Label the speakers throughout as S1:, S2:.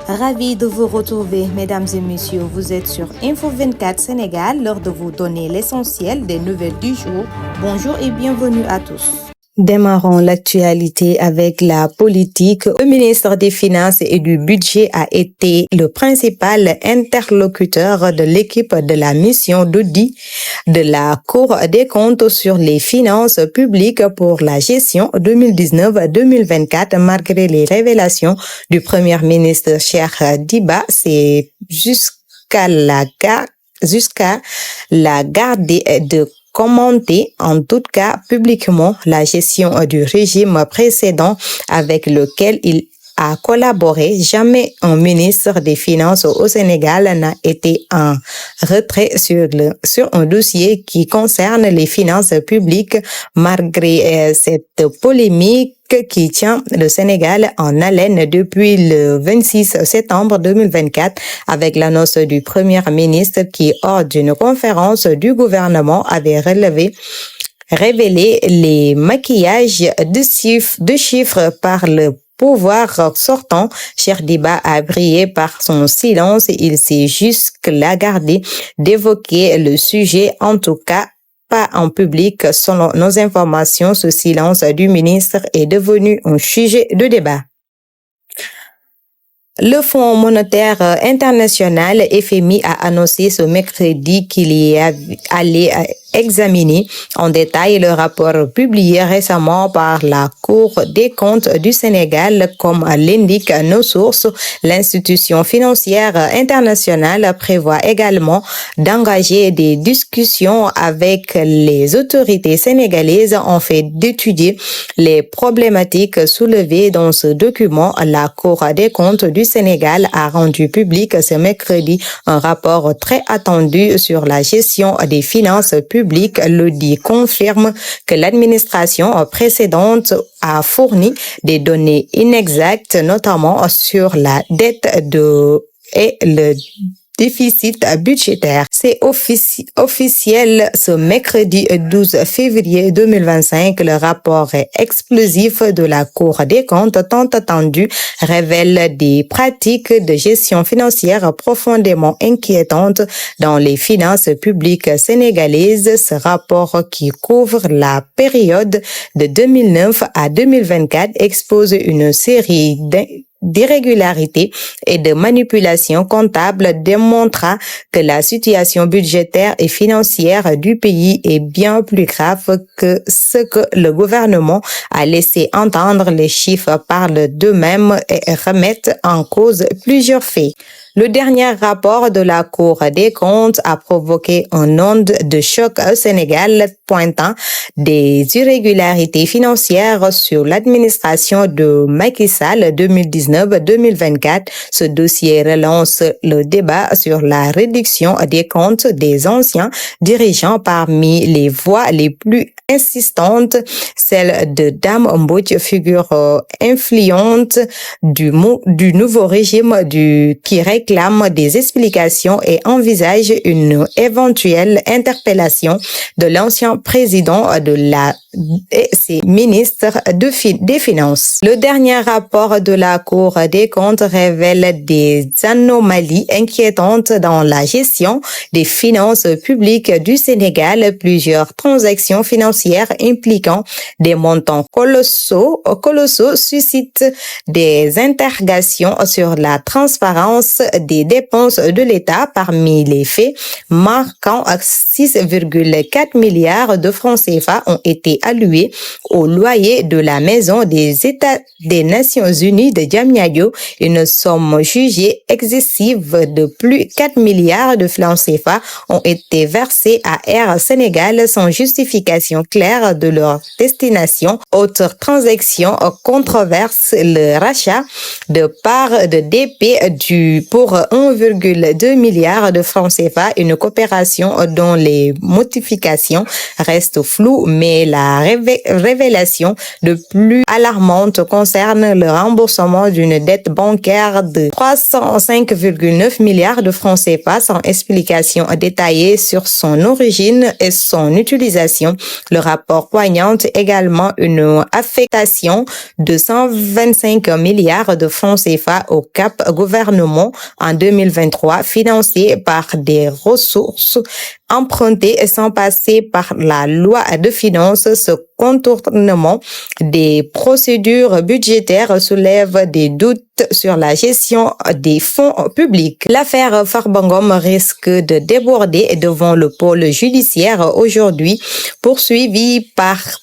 S1: Ravi de vous retrouver, mesdames et messieurs. Vous êtes sur Info 24 Sénégal, l'heure de vous donner l'essentiel des nouvelles du jour. Bonjour et bienvenue à tous. Démarrons l'actualité avec la politique. Le ministre des Finances et du Budget a été le principal interlocuteur de l'équipe de la mission d'audit de la Cour des comptes sur les finances publiques pour la gestion 2019-2024, malgré les révélations du Premier ministre Cheikh Diba. C'est jusqu'à la garde de commenter en tout cas publiquement la gestion du régime précédent avec lequel il a collaboré. Jamais un ministre des Finances au Sénégal n'a été en retrait sur un dossier qui concerne les finances publiques, malgré cette polémique qui tient le Sénégal en haleine depuis le 26 septembre 2024 avec l'annonce du Premier ministre qui, hors d'une conférence du gouvernement, avait révélé les maquillages de chiffres par le pouvoir sortant. Cheikh Diba a brillé par son silence. Il s'est jusque-là gardé d'évoquer le sujet, en tout cas pas en public. Selon nos informations, ce silence du ministre est devenu un sujet de débat. Le Fonds monétaire international FMI a annoncé ce mercredi qu'il y allait examiner en détail le rapport publié récemment par la Cour des comptes du Sénégal. Comme l'indiquent nos sources, l'institution financière internationale prévoit également d'engager des discussions avec les autorités sénégalaises en fait d'étudier les problématiques soulevées dans ce document. La Cour des comptes du Sénégal a rendu public ce mercredi un rapport très attendu sur la gestion des finances publiques. L'audit confirme que l'administration précédente a fourni des données inexactes, notamment sur la dette et le déficit budgétaire. C'est officiel ce mercredi 12 février 2025. Le rapport explosif de la Cour des comptes tant attendu révèle des pratiques de gestion financière profondément inquiétantes dans les finances publiques sénégalaises. Ce rapport, qui couvre la période de 2009 à 2024, expose une série d'irrégularités et de manipulations comptables, démontra que la situation budgétaire et financière du pays est bien plus grave que ce que le gouvernement a laissé entendre. Les chiffres parlent d'eux-mêmes et remettent en cause plusieurs faits. Le dernier rapport de la Cour des comptes a provoqué une onde de choc au Sénégal, pointant des irrégularités financières sur l'administration de Macky Sall 2019-2024. Ce dossier relance le débat sur la réduction des comptes des anciens dirigeants. Parmi les voix les plus insistantes, celle de Dame Mbodj, figure influente du nouveau régime qui réclame des explications et envisage une éventuelle interpellation de l'ancien président et ses ministres des Finances. Le dernier rapport de la Cour des comptes révèle des anomalies inquiétantes dans la gestion des finances publiques du Sénégal. Plusieurs transactions financières impliquant des montants colossaux suscitent des interrogations sur la transparence des dépenses de l'État. Parmi les faits marquants, 6,4 milliards de francs CFA ont été alloués au loyer de la Maison des États des Nations Unies de Diamniadio, une somme jugée excessive. De plus, 4 milliards de francs CFA ont été versés à Air Sénégal sans justification claire de leur destination. Autre transaction controverse, le rachat de parts de DP pour 1,2 milliard de francs CFA, une coopération dont les motivations restent floues, mais la révélation de plus alarmante concerne le remboursement d'une dette bancaire de 305,9 milliards de francs CFA sans explication détaillée sur son origine et son utilisation. Le rapport poignante également une affectation de 125 milliards de francs CFA au cap gouvernement en 2023, financé par des ressources empruntées sans passer par la loi de finances. Ce contournement des procédures budgétaires soulève des doutes sur la gestion des fonds publics. L'affaire Farba Ngom risque de déborder devant le pôle judiciaire aujourd'hui, poursuivi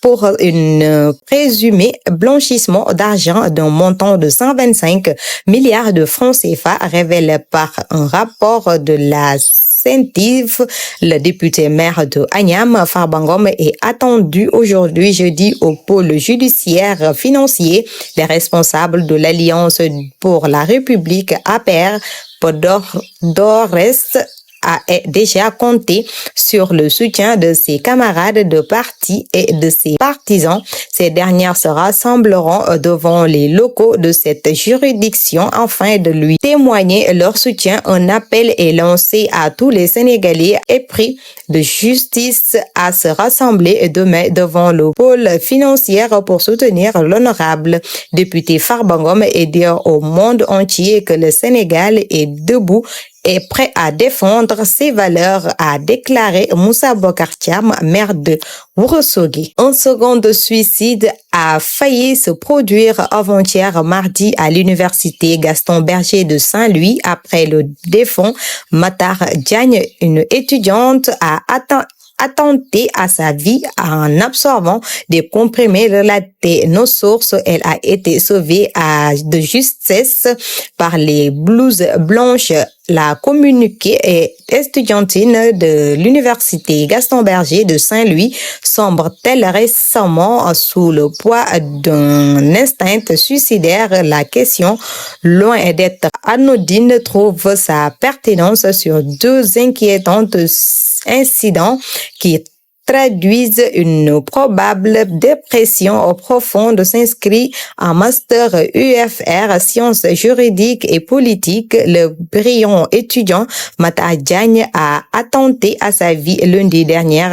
S1: pour une présumé blanchissement d'argent d'un montant de 125 milliards de francs CFA, révélé par un rapport de la CENTIF. Le député maire de Agnam, Farba Ngom, est attendu aujourd'hui jeudi au pôle judiciaire financier. Les responsables de l'Alliance pour la République APR, Podores, a déjà compté sur le soutien de ses camarades de parti et de ses partisans. Ces dernières se rassembleront devant les locaux de cette juridiction afin de lui témoigner leur soutien. Un appel est lancé à tous les Sénégalais épris de justice à se rassembler demain devant le pôle financier pour soutenir l'honorable député Farba Ngom et dire au monde entier que le Sénégal est debout est prêt à défendre ses valeurs, a déclaré Moussa Bocar Thiam, maire de Ourossogui. Un second suicide a failli se produire avant-hier mardi à l'université Gaston Berger de Saint-Louis après le défunt Matar Diagne. Une étudiante a attenté à sa vie en absorbant des comprimés, relatés nos sources. Elle a été sauvée de justesse par les blouses blanches. La communiqué estudiantine de l'université Gaston Berger de Saint-Louis sombre-t-elle récemment sous le poids d'un instinct suicidaire? La question, loin d'être anodine, trouve sa pertinence sur deux inquiétants incidents qui traduisent une probable dépression profonde. S'inscrit en master UFR sciences juridiques et politiques. Le brillant étudiant Matar Diagne a attenté à sa vie lundi dernier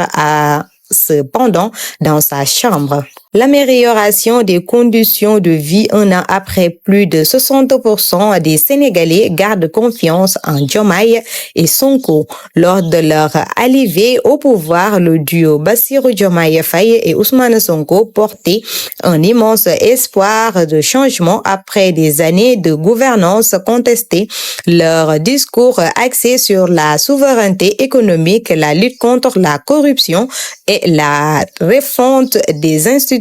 S1: cependant dans sa chambre. L'amélioration des conditions de vie un an après, plus de 60% des Sénégalais gardent confiance en Diomaye et Sonko. Lors de leur arrivée au pouvoir, le duo Bassirou Diomaye Faye et Ousmane Sonko portait un immense espoir de changement après des années de gouvernance contestée. Leur discours axé sur la souveraineté économique, la lutte contre la corruption et la refonte des institutions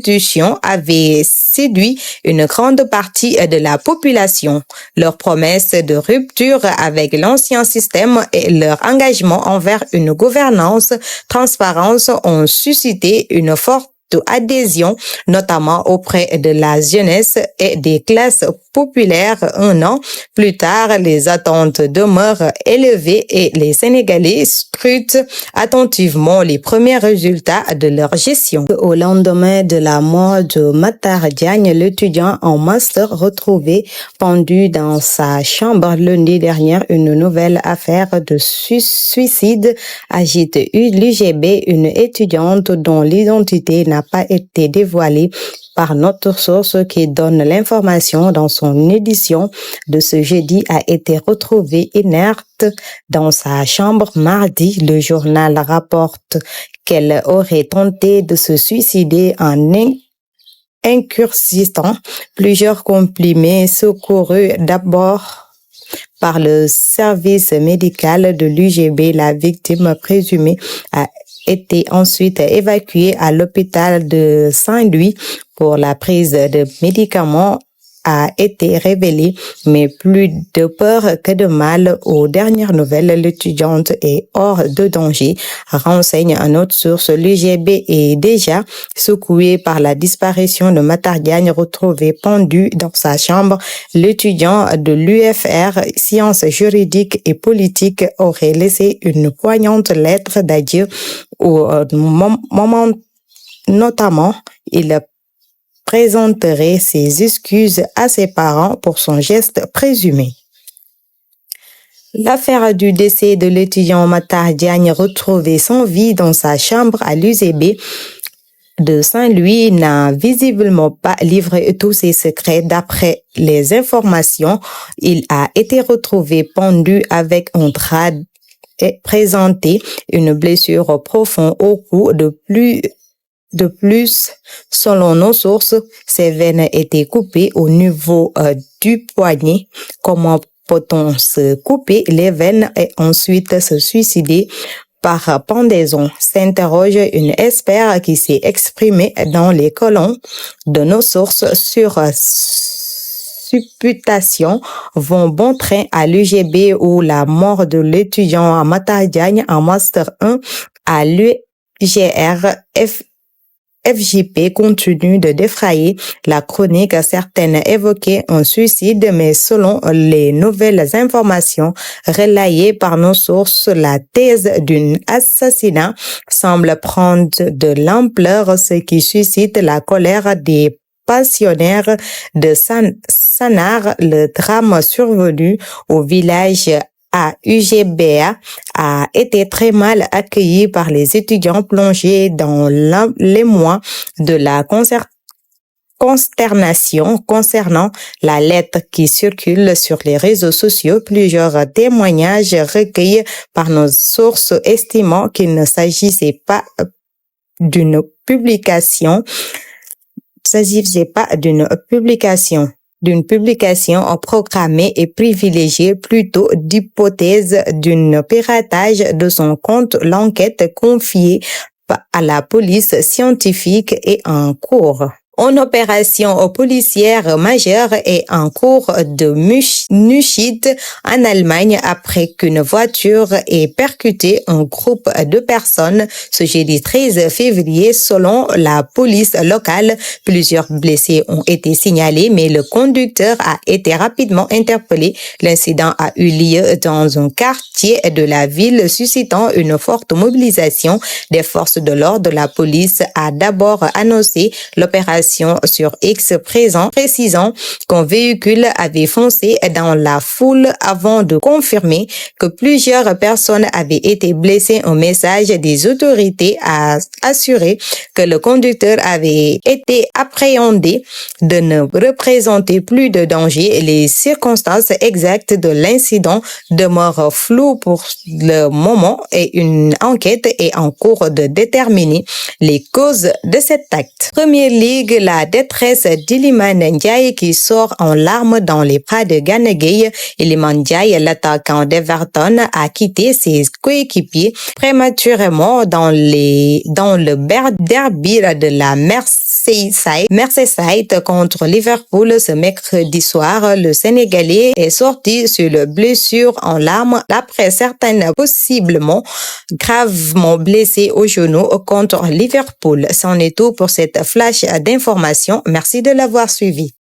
S1: avait séduit une grande partie de la population. Leurs promesses de rupture avec l'ancien système et leur engagement envers une gouvernance transparente ont suscité une forte adhésion, notamment auprès de la jeunesse et des classes populaires. Un an plus tard, les attentes demeurent élevées et les Sénégalais scrutent attentivement les premiers résultats de leur gestion. Au lendemain de la mort de Matar Diagne, l'étudiant en master retrouvé pendu dans sa chambre lundi dernier, une nouvelle affaire de suicide agite l'UGB. Une étudiante dont l'identité n'a pas été dévoilée par notre source qui donne l'information dans son édition de ce jeudi a été retrouvée inerte dans sa chambre mardi. Le journal rapporte qu'elle aurait tenté de se suicider en incursitant plusieurs comprimés secourus d'abord par le service médical de l'UGB. La victime présumée a été ensuite évacuée à l'hôpital de Saint-Louis pour la prise de médicaments a été révélée, mais plus de peur que de mal. Aux dernières nouvelles, l'étudiante est hors de danger, renseigne une autre source. L'UGB est déjà secoué par la disparition de Matar Diagne, retrouvé pendu dans sa chambre. L'étudiant de l'UFR, sciences juridiques et politiques, aurait laissé une poignante lettre d'adieu au moment, notamment, il présenterait ses excuses à ses parents pour son geste présumé. L'affaire du décès de l'étudiant Matar Diagne retrouvé sans vie dans sa chambre à l'UCB de Saint-Louis n'a visiblement pas livré tous ses secrets. D'après les informations, il a été retrouvé pendu avec un drap et présenté une blessure profonde au cou. De plus, selon nos sources, ses veines étaient coupées au niveau du poignet. Comment peut-on se couper les veines et ensuite se suicider par pendaison? S'interroge une expert qui s'est exprimée dans les colonnes de nos sources sur supputation vont bon train à l'UGB où la mort de l'étudiant Matar Diagne en Master 1 à l'UGR FJP continue de défrayer la chronique. Certaines évoquaient un suicide, mais selon les nouvelles informations relayées par nos sources, la thèse d'un assassinat semble prendre de l'ampleur, ce qui suscite la colère des pensionnaires de Sanar. Le drame survenu au village à UGBA a été très mal accueilli par les étudiants plongés dans l'émoi de la consternation concernant la lettre qui circule sur les réseaux sociaux. Plusieurs témoignages recueillis par nos sources estimant qu'il ne s'agissait pas d'une publication programmée et privilégiée, plutôt d'hypothèse d'un piratage de son compte. L'enquête confiée à la police scientifique est en cours. Une opération policière majeure est en cours de Neustadt en Allemagne après qu'une voiture ait percuté un groupe de personnes ce jeudi 13 février. Selon la police locale, plusieurs blessés ont été signalés, mais le conducteur a été rapidement interpellé. L'incident a eu lieu dans un quartier de la ville, suscitant une forte mobilisation des forces de l'ordre. La police a d'abord annoncé l'opération sur X, précisant qu'un véhicule avait foncé dans la foule avant de confirmer que plusieurs personnes avaient été blessées. Un message des autorités a assuré que le conducteur avait été appréhendé de ne représenter plus de danger. Les circonstances exactes de l'incident demeurent floues pour le moment et une enquête est en cours de déterminer les causes de cet acte. Première Ligue, la détresse d'Iliman Ndiaye qui sort en larmes dans les bras de Gana Gueye. Iliman Ndiaye, l'attaquant d'Everton, a quitté ses coéquipiers prématurément dans le derby de la Merseyside contre Liverpool ce mercredi soir. Le Sénégalais est sorti sur le blessure en larmes après certaines possiblement gravement blessé au genou contre Liverpool. C'en est tout pour cette flash d'information. Merci de l'avoir suivi.